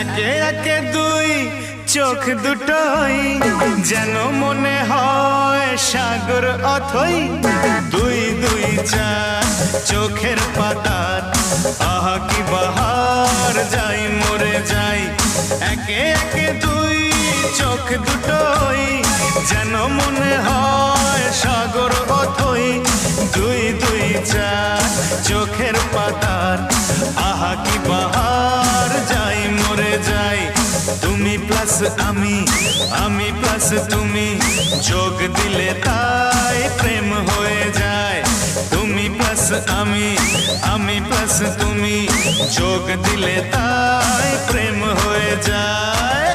একে একে দুই চোখ দুটোই যেন মনে হয় সাগর অথই। দুই দুই চার চোখের পাতার আহা কি বাহার, যাই মরে যাই। একে একে দুই চোখ দুটোই যেন মনে হয় সাগর অথই। দুই দুই চার চোখের পাতার আহা কি বাহার, যাই মরে যাই। তুমি প্লাস আমি, আমি প্লাস তুমি, যোগ দিলে তাই প্রেম হয়ে যায়। তুমি প্লাস আমি, আমি প্লাস তুমি, যোগ দিলে তাই প্রেম হয়ে যায়।